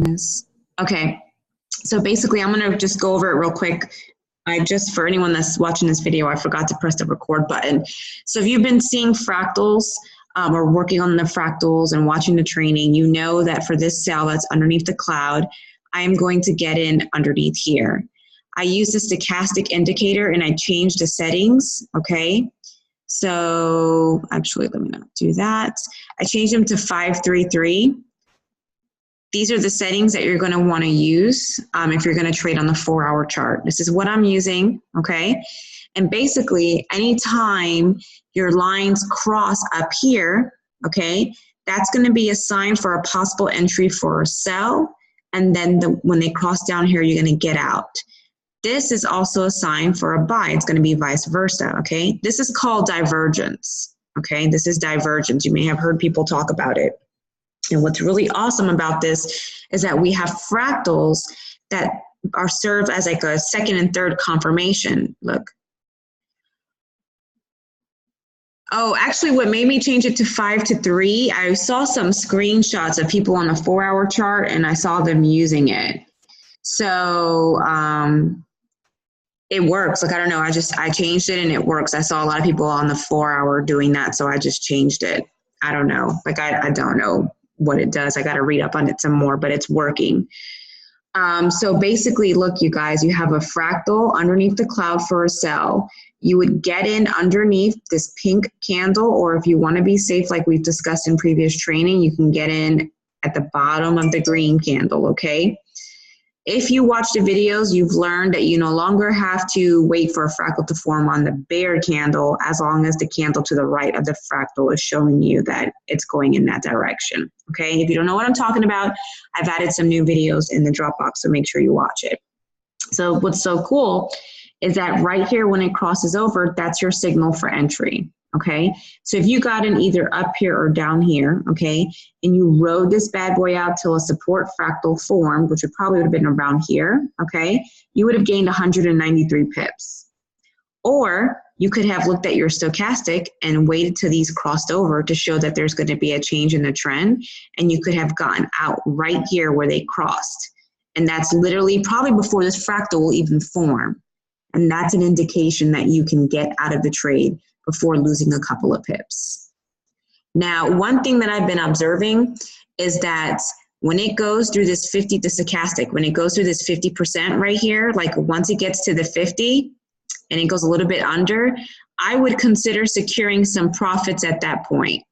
this. Okay, so basically I'm gonna just go over it real quick. For anyone that's watching this video, I forgot to press the record button. So if you've been seeing fractals or working on the fractals and watching the training, you know that for this cell that's underneath the cloud, I am going to get in underneath here. I use the stochastic indicator and I change the settings, okay? So actually, let me not do that. I changed them to 533. These are the settings that you're going to want to use if you're going to trade on the 4-hour chart. This is what I'm using, okay? And basically, anytime your lines cross up here, okay, that's going to be a sign for a possible entry for a sell. And then when they cross down here, you're going to get out. This is also a sign for a buy. It's going to be vice versa, okay? This is called divergence, okay? This is divergence. You may have heard people talk about it. And what's really awesome about this is that we have fractals that are served as like a second and third confirmation. Look. Oh, actually what made me change it to 5 to 3, I saw some screenshots of people on a 4-hour chart and I saw them using it. So it works. Like, I don't know, I changed it and it works. I saw a lot of people on the 4-hour doing that, so I just changed it. I don't know. Like, I don't know what it does. I got to read up on it some more, but it's working. So basically, look, you guys, you have a fractal underneath the cloud for a sell. You would get in underneath this pink candle, or if you want to be safe, like we've discussed in previous training, you can get in at the bottom of the green candle, okay? If you watch the videos, you've learned that you no longer have to wait for a fractal to form on the bear candle as long as the candle to the right of the fractal is showing you that it's going in that direction, okay? If you don't know what I'm talking about, I've added some new videos in the Dropbox, so make sure you watch it. So what's so cool is that right here when it crosses over, that's your signal for entry, okay? So if you got in either up here or down here, okay, and you rode this bad boy out till a support fractal formed, which would probably have been around here, okay, you would have gained 193 pips. Or you could have looked at your stochastic and waited till these crossed over to show that there's going to be a change in the trend, and you could have gotten out right here where they crossed. And that's literally probably before this fractal will even form. And that's an indication that you can get out of the trade before losing a couple of pips. Now, one thing that I've been observing is that when it goes through this 50, the stochastic, when it goes through this 50% right here, like once it gets to the 50 and it goes a little bit under, I would consider securing some profits at that point.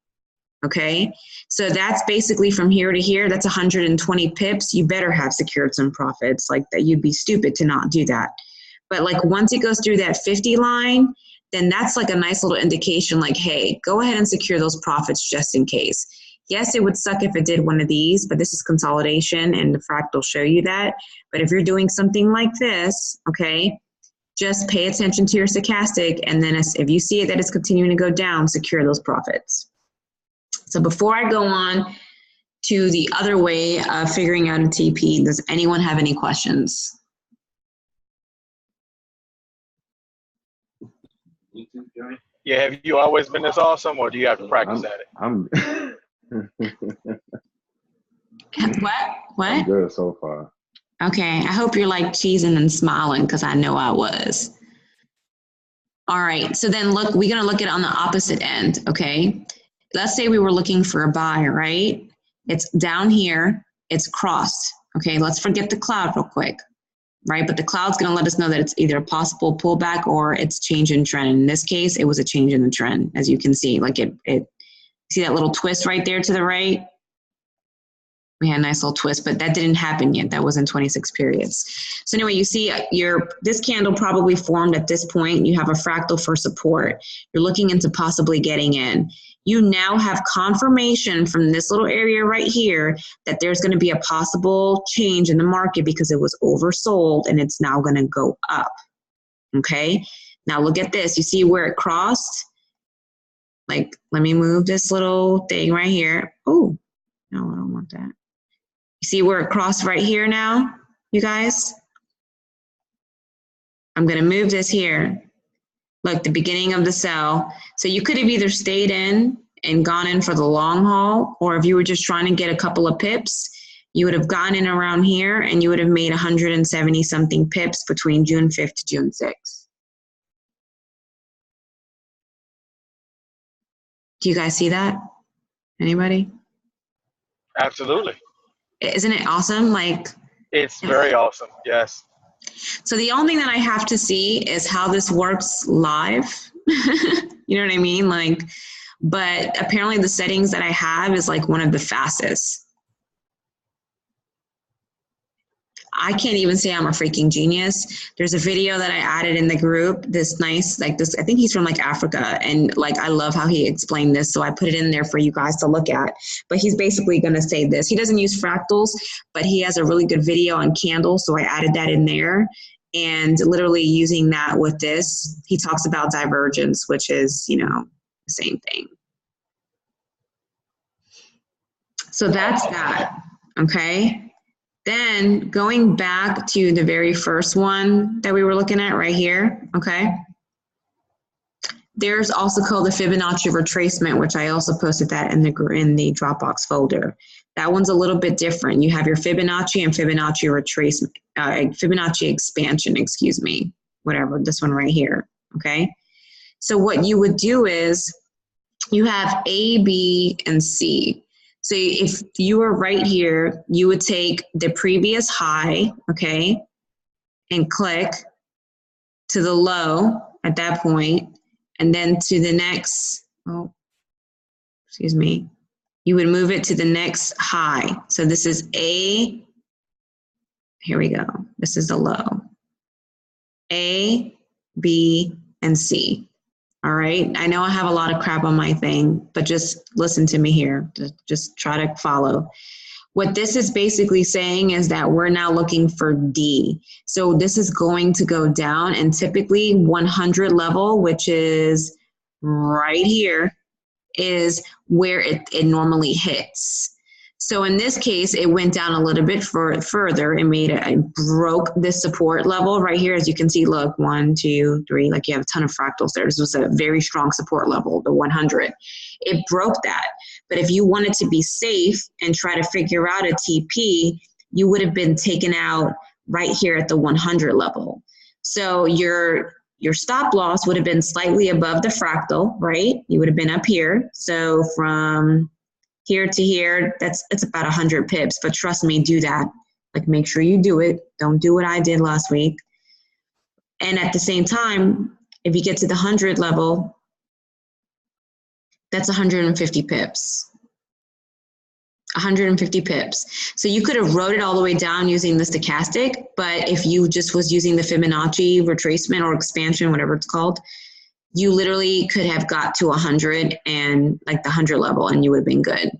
Okay, so that's basically from here to here, that's 120 pips. You better have secured some profits, like that. You'd be stupid to not do that. But like once it goes through that 50 line, then that's like a nice little indication like, hey, go ahead and secure those profits just in case. Yes, it would suck if it did one of these, but this is consolidation and the fractal will show you that. But if you're doing something like this, okay, just pay attention to your stochastic, and then if you see it that it's continuing to go down, secure those profits. So before I go on to the other way of figuring out a TP, does anyone have any questions? Yeah, have you always been this awesome, or do you have to practice at it? What? I'm good so far. Okay, I hope you're like cheesing and smiling because I know I was. All right, so then look, we're gonna look at it on the opposite end, okay? Let's say we were looking for a buy, right? It's down here, it's crossed, okay? Let's forget the cloud real quick, right? But the cloud's gonna let us know that it's either a possible pullback or it's change in trend. In this case, it was a change in the trend, as you can see. Like see that little twist right there to the right? We had a nice little twist, but that didn't happen yet. That was in 26 periods. So anyway, you see this candle probably formed at this point. You have a fractal for support. You're looking into possibly getting in. You now have confirmation from this little area right here that there's going to be a possible change in the market because it was oversold and it's now going to go up. Okay? Now look at this. You see where it crossed? Like, let me move this little thing right here. Oh, no, I don't want that. You see where it crossed right here now, you guys? I'm going to move this here. Look, the beginning of the sell. So you could have either stayed in and gone in for the long haul, or if you were just trying to get a couple of pips, You would have gotten in around here and you would have made 170 something pips between June 5th to June 6th. Do you guys see that? Anybody? Absolutely. Isn't it awesome? Like, it's very awesome. Yes. So the only thing that I have to see is how this works live. You know what I mean? Like, but apparently the settings that I have is like one of the fastest. I can't even say I'm a freaking genius. There's a video that I added in the group, this nice, like this, I think he's from like Africa. And like, I love how he explained this. So I put it in there for you guys to look at, but he's basically going to say this. He doesn't use fractals, but he has a really good video on candles. So I added that in there and literally using that with this, he talks about divergence, which is, you know, the same thing. So that's that. Okay. Then going back to the very first one that we were looking at right here, okay? There's also called the Fibonacci retracement, which I also posted that in the Dropbox folder. That one's a little bit different. You have your Fibonacci and Fibonacci retracement, Fibonacci expansion, excuse me, whatever, this one right here, okay? So what you would do is you have A, B, and C. So if you were right here, you would take the previous high, okay, and click to the low at that point, and then to the next, oh, excuse me, you would move it to the next high. So this is A, here we go, this is the low. A, B, and C. All right, I know I have a lot of crap on my thing, but just listen to me here. Just try to follow. What this is basically saying is that we're now looking for D. So this is going to go down, and typically 100 level, which is right here, is where it normally hits. So in this case, it went down a little bit further and it broke this support level right here. As you can see, look, 1, 2, 3, like you have a ton of fractals there. This was a very strong support level, the 100. It broke that. But if you wanted to be safe and try to figure out a TP, you would have been taken out right here at the 100 level. So your stop loss would have been slightly above the fractal, right? You would have been up here. So from here to here, it's about 100 pips, but trust me, do that. Like, make sure you do it. Don't do what I did last week. And at the same time, if you get to the 100 level, that's 150 pips. 150 pips. So you could have wrote it all the way down using the stochastic, but if you just was using the Fibonacci retracement or expansion, whatever it's called, you literally could have got to 100 and like the 100 level and you would have been good.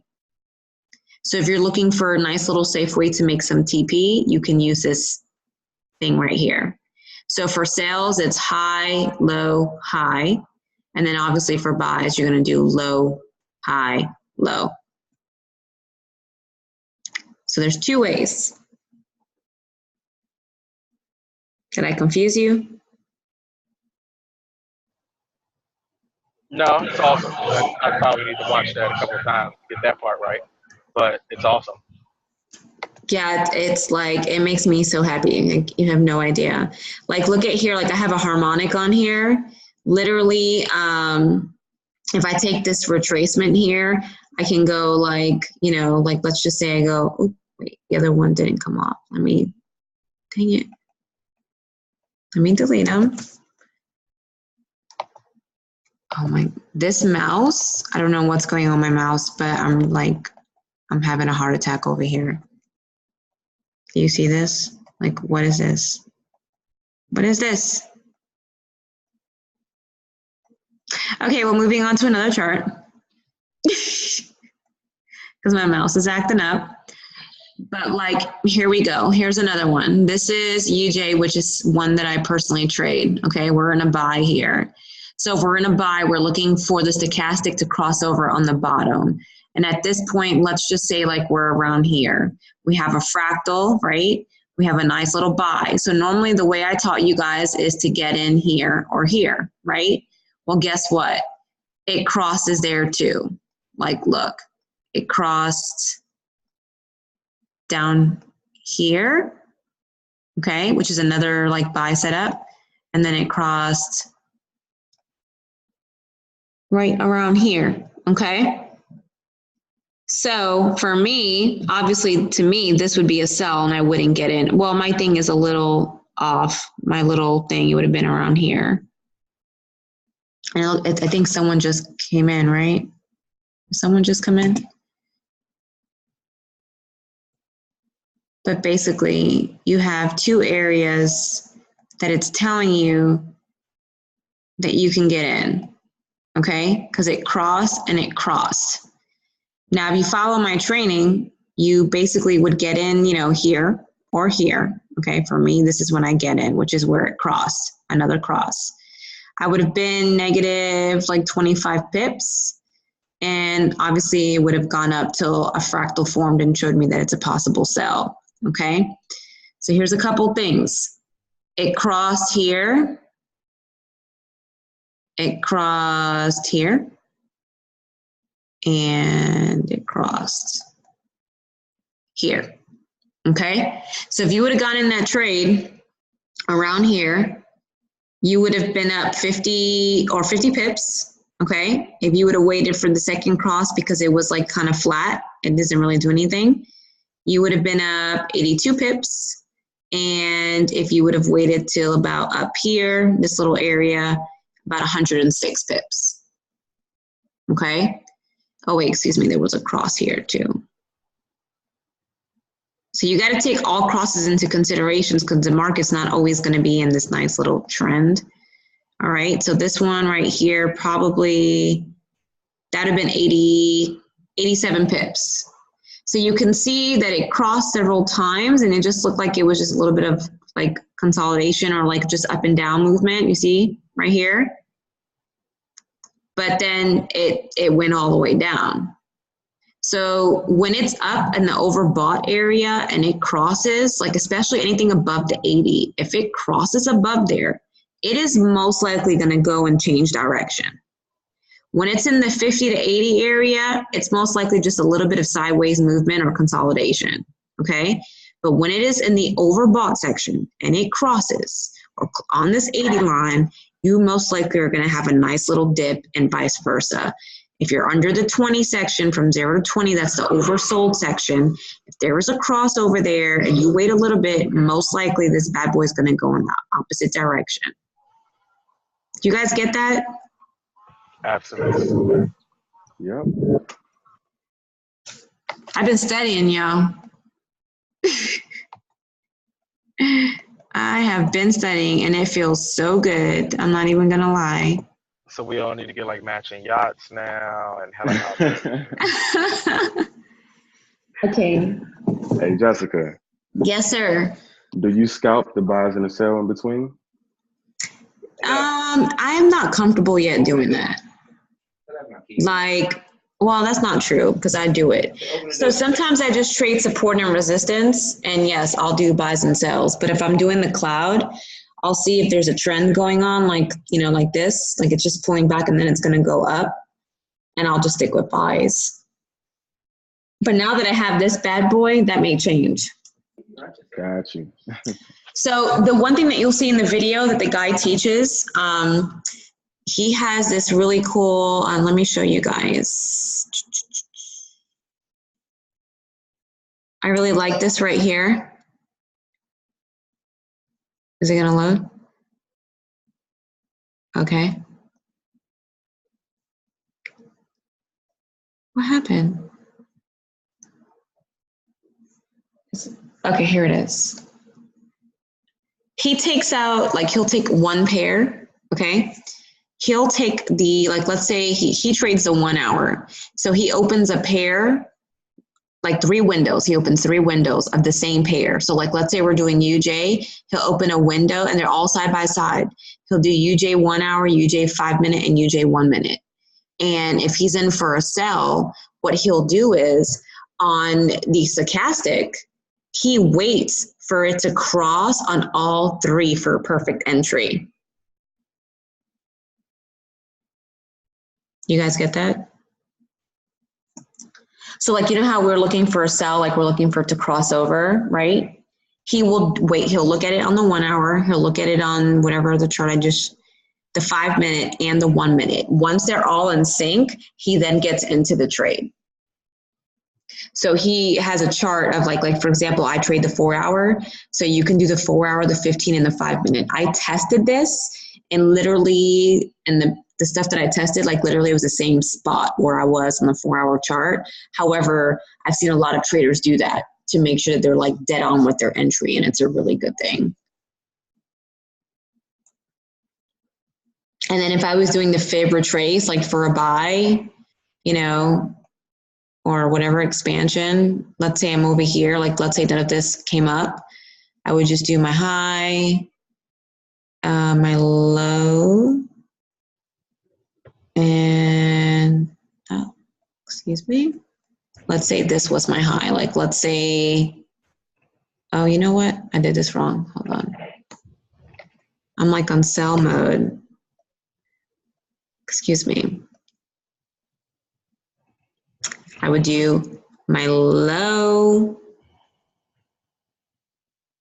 So if you're looking for a nice little safe way to make some TP, you can use this thing right here. So for sales, it's high, low, high. And then obviously for buys, you're going to do low, high, low. So there's two ways. Did I confuse you? No, it's awesome. I probably need to watch that a couple of times to get that part right, but it's awesome. Yeah, it's like, it makes me so happy. Like, you have no idea. Like, look at here, like I have a harmonic on here. Literally, if I take this retracement here, I can go like, you know, like let's just say I go, oh, wait, the other one didn't come off. Let me, dang it. Let me delete them. Oh my, this mouse, I don't know what's going on with my mouse, but I'm having a heart attack over here. Do you see this? Like, what is this? What is this? Okay, well, moving on to another chart. Because my mouse is acting up. But like, here we go. Here's another one. This is UJ, which is one that I personally trade. Okay, we're in a buy here. So if we're in a buy, we're looking for the stochastic to cross over on the bottom. And at this point, let's just say like we're around here. We have a fractal, right? We have a nice little buy. So normally the way I taught you guys is to get in here or here, right? Well, guess what? It crosses there too. Like, look, it crossed down here, okay, which is another like buy setup, and then it crossed right around here, okay? So for me, obviously to me, this would be a sell and I wouldn't get in. Well, my thing is a little off. My little thing, it would have been around here. And I think someone just came in, right? Did someone just come in? But basically, you have two areas that it's telling you that you can get in, okay? Because it crossed and it crossed. Now, if you follow my training, you basically would get in, you know, here or here, okay? For me, this is when I get in, which is where it crossed, another cross. I would have been negative like 25 pips, and obviously it would have gone up till a fractal formed and showed me that it's a possible sell, okay? So here's a couple things. It crossed here. It crossed here. And it crossed here, okay? So if you would have gone in that trade around here, you would have been up 50 or 50 pips, okay? If you would have waited for the second cross because it was like kind of flat, it doesn't really do anything, you would have been up 82 pips. And if you would have waited till about up here, this little area, about 106 pips, okay? Oh wait, excuse me, there was a cross here too. So you got to take all crosses into considerations because the market's not always going to be in this nice little trend. All right, so this one right here, probably, that would have been 87 pips. So you can see that it crossed several times and it just looked like it was just a little bit of like consolidation or like just up and down movement, you see right here. But then it went all the way down. So when it's up in the overbought area and it crosses, like especially anything above the 80, if it crosses above there, it is most likely going to go and change direction. When it's in the 50 to 80 area, it's most likely just a little bit of sideways movement or consolidation, okay? But when it is in the overbought section and it crosses or on this 80 line, you most likely are going to have a nice little dip and vice versa. If you're under the 20 section from 0 to 20, that's the oversold section. If there is a crossover there and you wait a little bit, most likely this bad boy is going to go in the opposite direction. Do you guys get that? Absolutely. Yep. I've been studying, y'all. I have been studying and it feels so good. I'm not even going to lie. So we all need to get like matching yachts now and helicopters. Okay. Hey, Jessica. Yes, sir. Do you scalp the buys and the sell in between? I'm not comfortable yet doing that. Like, well, that's not true because I do it. So sometimes I just trade support and resistance, and yes, I'll do buys and sells. But if I'm doing the cloud, I'll see if there's a trend going on, like, you know, like this, like it's just pulling back and then it's going to go up, and I'll just stick with buys. But now that I have this bad boy, that may change. Got you. So the one thing that you'll see in the video that the guy teaches, he has this really cool, let me show you guys. I really like this right here. Is it gonna load? Okay. What happened? Okay, here it is. He takes out, like he'll take one pair, okay? He'll take the, like let's say he trades the 1 hour. So he opens a pair, like 3 windows. He opens 3 windows of the same pair. So like let's say we're doing UJ, he'll open a window and they're all side by side. He'll do UJ 1 hour, UJ 5 minute, and UJ 1 minute. And if he's in for a sell, what he'll do is on the stochastic, he waits for it to cross on all 3 for a perfect entry. You guys get that? So like, you know how we're looking for a sell, like we're looking for it to cross over, right? He will wait, he'll look at it on the 1 hour, he'll look at it on whatever the chart the 5 minute and the 1 minute. Once they're all in sync, he then gets into the trade. So he has a chart of like for example, I trade the 4 hour. So you can do the 4 hour, the 15 and the 5 minute. I tested this and literally, and the stuff that I tested, like literally it was the same spot where I was on the 4 hour chart. However, I've seen a lot of traders do that to make sure that they're like dead on with their entry, and it's a really good thing. And then if I was doing the fib retrace, like for a buy, you know, or whatever expansion, let's say I'm over here, like let's say that if this came up, I would just do my high, my low, and, oh, excuse me. Let's say this was my high. Like, let's say, oh, you know what? I did this wrong. Hold on. I'm like on sell mode. Excuse me. I would do my low.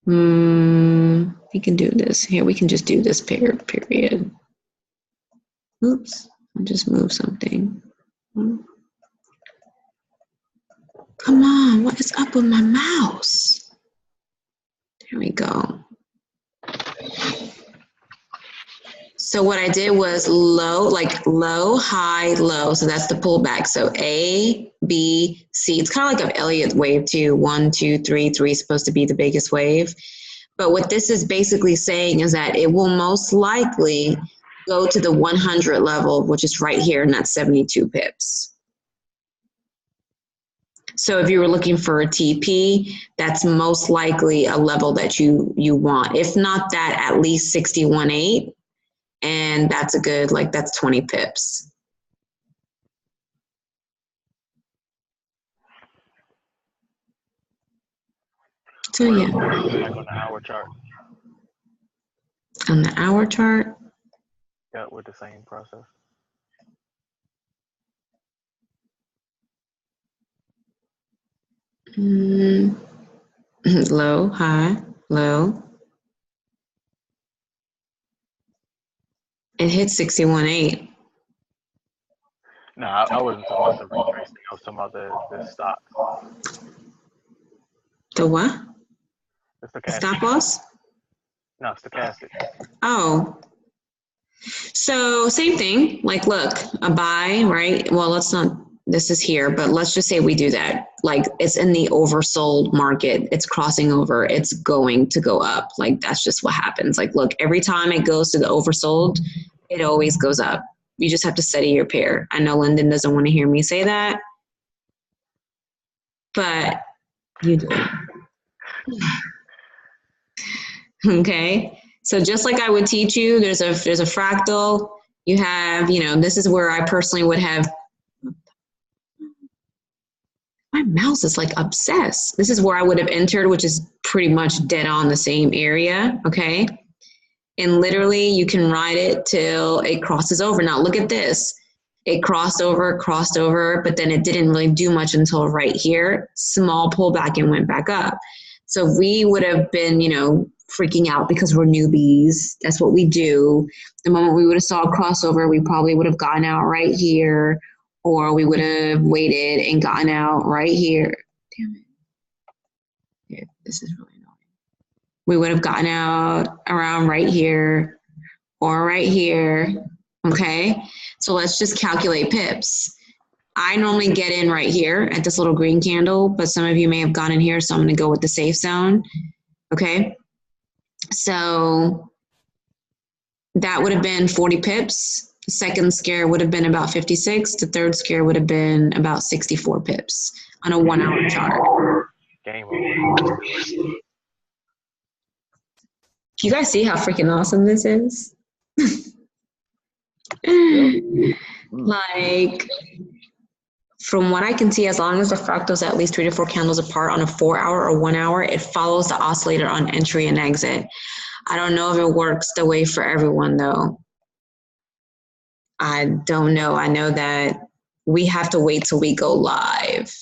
We can do this. Here, we can just do this period. Oops, I just moved something. Come on, what is up with my mouse? There we go. So what I did was low, like low, high, low. So that's the pullback. So A, B, C. It's kind of like an Elliott wave too. 1, 2, 3. 3 is supposed to be the biggest wave. But what this is basically saying is that it will most likely go to the 100 level, which is right here, and that's 72 pips. So if you were looking for a TP, that's most likely a level that you want. If not that, at least 61.8. And that's a good, like that's 20 pips. So yeah. Like on the hour chart. On the hour chart? Yeah, with the same process. Low, high, low. It hit 61.8. No, I wasn't talking about the retracing. I was talking about the stop. The what? The stochastic. Stop loss? No, stochastic. Oh. So same thing. Like, look, a buy, right? Well, let's not, this is here, but let's just say we do that. Like, it's in the oversold market. It's crossing over. It's going to go up. Like, that's just what happens. Like, look, every time it goes to the oversold, it always goes up. You just have to study your pair. I know Lyndon doesn't want to hear me say that, but you do. Okay. So just like I would teach you, there's a fractal. You have, you know, this is where I personally would have, my mouse is like obsessed. This is where I would have entered, which is pretty much dead on the same area. Okay. And literally you can ride it till it crosses over. Now look at this. It crossed over, but then it didn't really do much until right here. Small pullback and went back up. So we would have been, you know, freaking out because we're newbies. That's what we do. The moment we would have saw a crossover, we probably would have gotten out right here, or we would have waited and gotten out right here. Damn it. Yeah, this is really annoying. We would have gotten out around right here or right here. Okay. So let's just calculate pips. I normally get in right here at this little green candle, but some of you may have gone in here, so I'm going to go with the safe zone. Okay. So that would have been 40 pips. The second scare would have been about 56. The third scare would have been about 64 pips on a 1 hour chart. Game over. Do you guys see how freaking awesome this is? Like, from what I can see, as long as the fractal is at least 3 to 4 candles apart on a 4 hour or 1 hour, it follows the oscillator on entry and exit. I don't know if it works the way for everyone though. I don't know. I know that we have to wait till we go live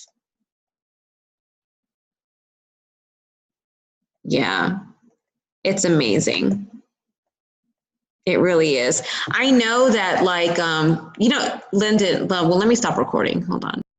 Yeah, it's amazing. It really is. I know that, like, you know, Lyndon, well, let me stop recording. Hold on.